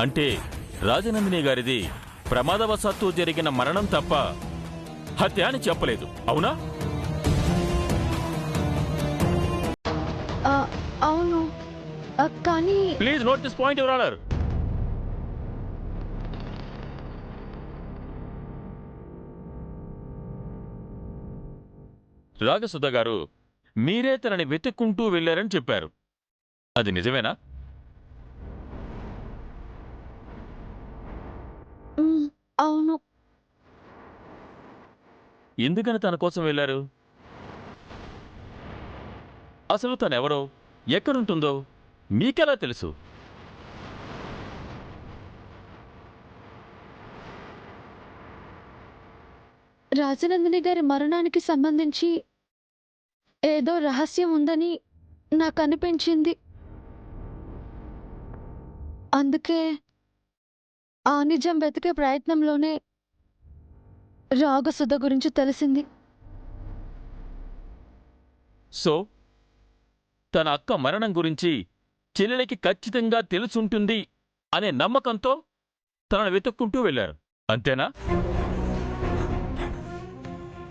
అంటే రాజనందిని గారిది ప్రమాదవశాత్తు జరిగిన మరణం తప్ప హత్య అని చెప్పలేదు, అవునా? అవును, కానీ please note this point, your honour. Ragasudha గారు మీరే తనని వెతుక్కుంటూ వెళ్లారని చెప్పారు. అది నిజమేనా? అవును. ఎందుకని తన కోసం వెళ్లారు? అసలు తనెవరో, ఎక్కడుంటుందో మీకెలా తెలుసు? రాజనందిని గారి మరణానికి సంబంధించి ఏదో రహస్యం ఉందని నాకు అనిపించింది. అందుకే ఆ నిజం వెతికే ప్రయత్నంలోనే రాగసుధ గురించి తెలిసింది. సో తన అక్క మరణం గురించి చెల్లెలికి ఖచ్చితంగా తెలుసుంటుంది అనే నమ్మకంతో తనను వెతుక్కుంటూ వెళ్లారు, అంతేనా?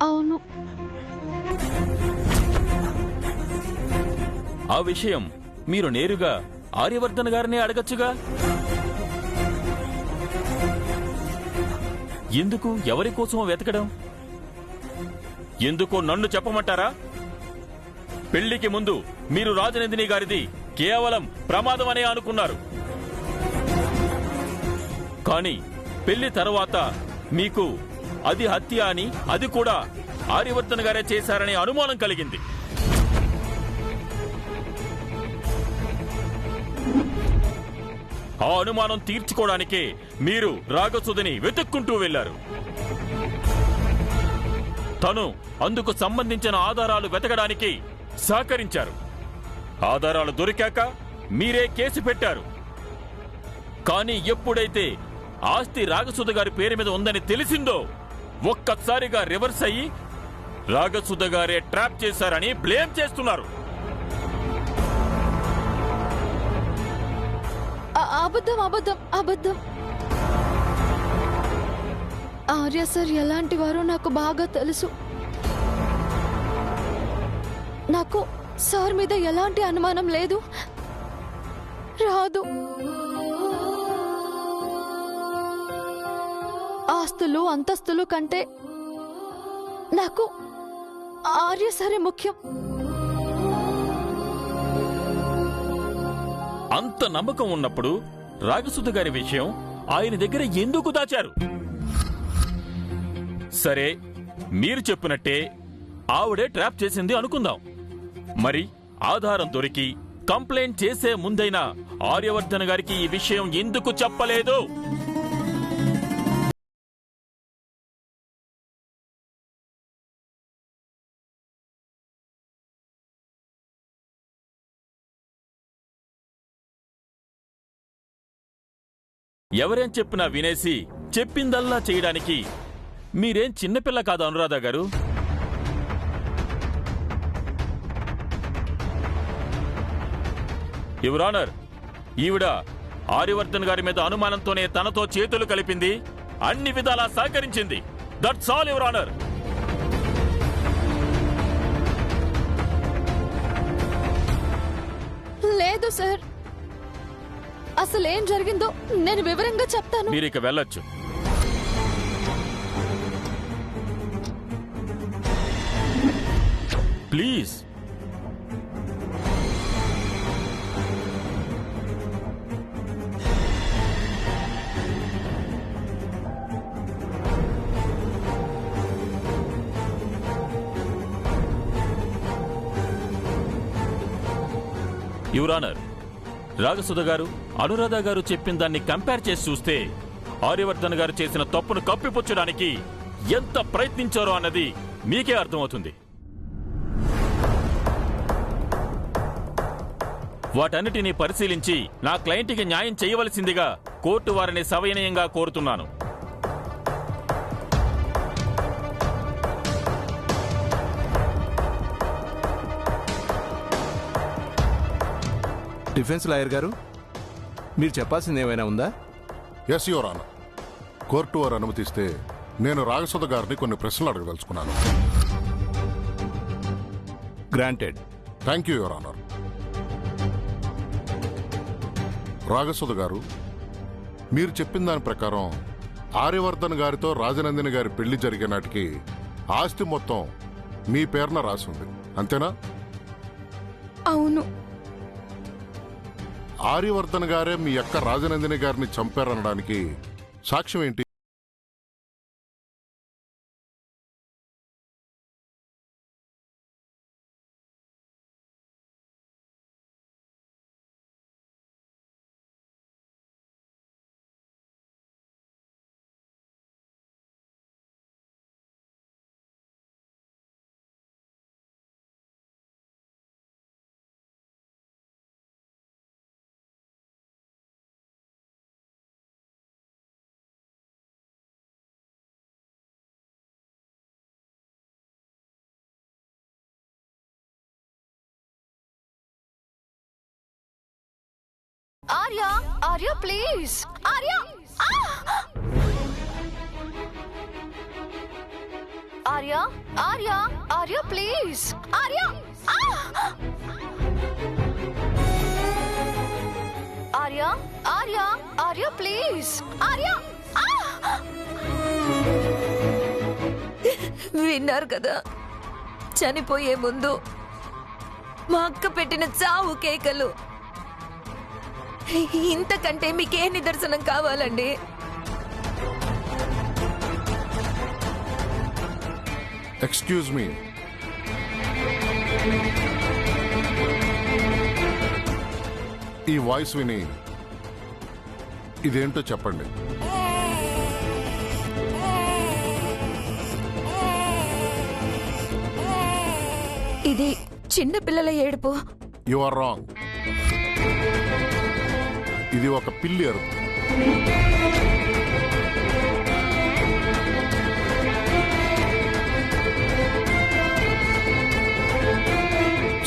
అవును. ఆ విషయం మీరు నేరుగా ఆర్యవర్ధన్ గారిని అడగచ్చుగా. ఎందుకు, ఎవరి కోసమో వెతకడం? ఎందుకో నన్ను చెప్పమంటారా? పెళ్లికి ముందు మీరు రాజనందిని గారిది కేవలం ప్రమాదం అనే అనుకున్నారు. కానీ పెళ్లి తర్వాత మీకు అది హత్య అని, అది కూడా ఆర్యవర్ధన్ గారే చేశారనే అనుమానం కలిగింది. ఆ అనుమానం తీర్చుకోవడానికే మీరు రాగసుధని వెతుక్కుంటూ వెళ్లారు. తను అందుకు సంబంధించిన ఆధారాలు వెతకడానికి సహకరించారు. ఆధారాలు దొరికాక మీరే కేసు పెట్టారు. కానీ ఎప్పుడైతే ఆస్తి రాగసుధ గారి పేరు మీద ఉందని తెలిసిందో ఒక్కసారిగా రివర్స్ అయ్యి రాగసుధ గారే ట్రాప్ చేశారని బ్లేమ్ చేస్తున్నారు. అబద్ధం, అబద్ధం, అబద్ధం. ఆర్య సార్ ఎలాంటి వారో నాకు బాగా తెలుసు. నాకు సార్ మీద ఎలాంటి అనుమానం లేదు, రాదు. ఆస్తులు అంతస్తులు కంటే నాకు ఆర్య సారే ముఖ్యం. అంత నమ్మకం ఉన్నప్పుడు రాగసుధ గారి విషయం ఆయన దగ్గర ఎందుకు దాచారు? సరే, మీరు చెప్పినట్టే ఆవిడే ట్రాప్ చేసింది అనుకుందాం. మరి ఆధారం దొరికి కంప్లైంట్ చేసే ముందైనా ఆర్యవర్ధన్ గారికి ఈ విషయం ఎందుకు చెప్పలేదు? ఎవరేం చెప్పినా వినేసి చెప్పిందల్లా చేయడానికి మీరేం చిన్నపిల్ల కాదు అనురాధ గారు. యువర్ ఆనర్, ఈవిడ ఆర్యవర్ధన్ గారి మీద అనుమానంతోనే తనతో చేతులు కలిపింది, అన్ని విధాలా సహకరించింది. That's all your honour. లేదు సార్, అసలేం జరిగిందో నేను వివరంగా చెప్తాను. మీరు ఇక వెళ్ళొచ్చు. ప్లీజ్. యువర్ ఆనర్, రాగసుధ గారు అనురాధ గారు చెప్పిన దాన్ని కంపేర్ చేసి చూస్తే ఆర్యవర్ధన్ గారు చేసిన తప్పును కప్పిపుచ్చడానికి ఎంత ప్రయత్నించారో అన్నది మీకే అర్థమవుతుంది. వాటన్నిటినీ పరిశీలించి నా క్లయింట్కి న్యాయం చేయవలసిందిగా కోర్టు వారిని సవినయంగా కోరుతున్నాను. డిఫెన్స్ లాయర్ గారు, మీరు చెప్పాల్సింది ఏమైనా ఉందా? Yes your honour. కోర్టు వారు అనుమతిస్తే నేను రాగసుధ గారిని కొన్ని ప్రశ్నలు అడగదలుచుకున్నాను. Granted. Thank you your honour. Ragasudha గారు, మీరు చెప్పిన దాని ప్రకారం ఆర్యవర్ధన్ గారితో రాజనందిని గారి పెళ్లి జరిగే నాటికి ఆస్తి మొత్తం మీ పేరున రాసింది, అంతేనా? అవును. ఆర్యవర్ధన్ గారే మీ అక్క రాజనందిని గారిని చంపారనడానికి సాక్ష్యం ఏంటి? Arya, Arya please, Arya. Arya, Arya, Arya please, Arya. Arya, Arya, Arya please, Arya. విన్నారు కదా, చనిపోయే ముందు మా అక్క పెట్టిన చావు కేకలు. ఇంతకంటే మీకే నిదర్శనం కావాలండి? ఎక్స్క్యూజ్ మీ, ఈ వాయిస్ విని ఇదేంటో చెప్పండి. ఇది చిన్న పిల్లల ఏడుపు. You are wrong. ఇది ఒక పిల్లి అరుపు.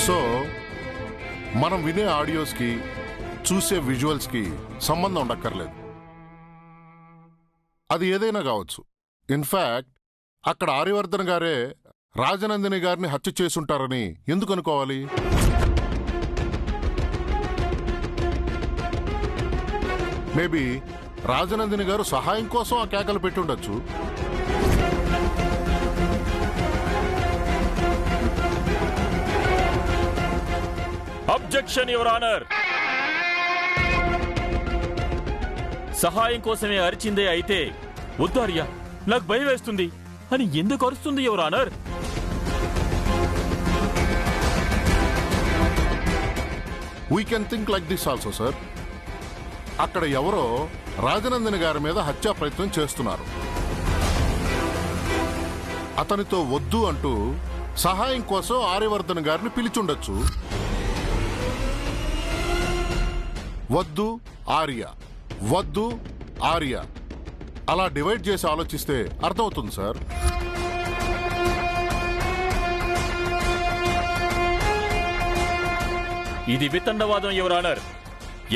సో మనం వినే ఆడియోస్కి చూసే విజువల్స్కి సంబంధం ఉండక్కర్లేదు. అది ఏదైనా కావచ్చు. ఇన్ఫాక్ట్ అక్కడ ఆర్యవర్ధన్ గారే రాజనందిని గారిని హత్య చేసుంటారని ఎందుకు అనుకోవాలి? మేబీ రాజనందిని గారు సహాయం కోసం ఆ కేకలు పెట్టుండొచ్చు. Objection your honour. సహాయం కోసమే అరిచిందే అయితే వద్దు ఆర్య, నాకు భయం వేస్తుంది అని ఎందుకు అరుస్తుంది your honour? We can think like this also sir. అక్కడ ఎవరో రాజనందిని గారి మీద హత్యా ప్రయత్నం చేస్తున్నారు. అతనితో వద్దు అంటూ సహాయం కోసం ఆర్యవర్ధన్ గారిని పిలిచుండొచ్చు. వద్దు ఆర్య, వద్దు ఆర్య, అలా డివైడ్ చేసి ఆలోచిస్తే అర్థమవుతుంది సార్. ఇది వితండవాదం యువర్ ఆనర్.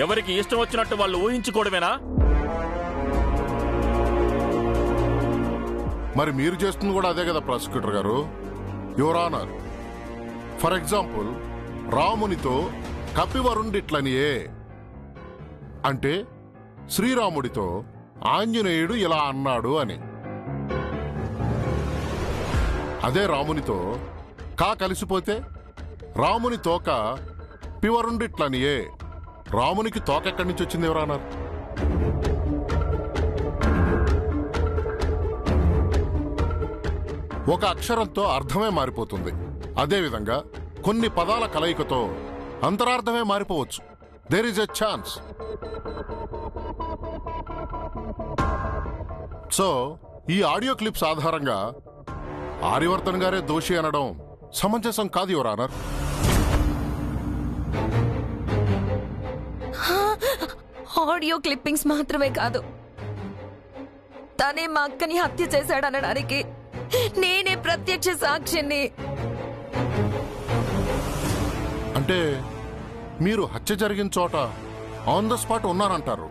ఎవరికి ఇష్టం వచ్చినట్టు వాళ్ళు ఊహించుకోవడమేనా? మరి మీరు చేస్తుంది కూడా అదే కదా ప్రాసిక్యూటర్ గారు. యువర్ ఆనర్, ఫర్ ఎగ్జాంపుల్ రామునితో కపివరుండిట్లనియే అంటే శ్రీరాముడితో ఆంజనేయుడు ఇలా అన్నాడు అని. అదే రామునితో కా కలిసిపోతే రాముని తోక పివరుండిట్లనియే. రామునికి తోక ఎక్కడి నుంచి వచ్చింది ఎవరన్నారు? ఒక అక్షరంతో అర్థమే మారిపోతుంది. అదేవిధంగా కొన్ని పదాల కలయికతో అంతరార్థమే మారిపోవచ్చు. There is a chance. So ఈ ఆడియో క్లిప్స్ ఆధారంగా ఆర్యవర్ధన్ గారే దోషి అనడం సమంజసం కాదు యువర్ ఆనర్. ఆడియో క్లిప్పింగ్స్ మాత్రమే కాదు, తనే మా అక్కని హత్య చేశాడనడానికి నేనే ప్రత్యక్ష సాక్షిని. అంటే మీరు హత్య జరిగిన చోట ఆన్ ద స్పాట్ ఉన్నారంటారు?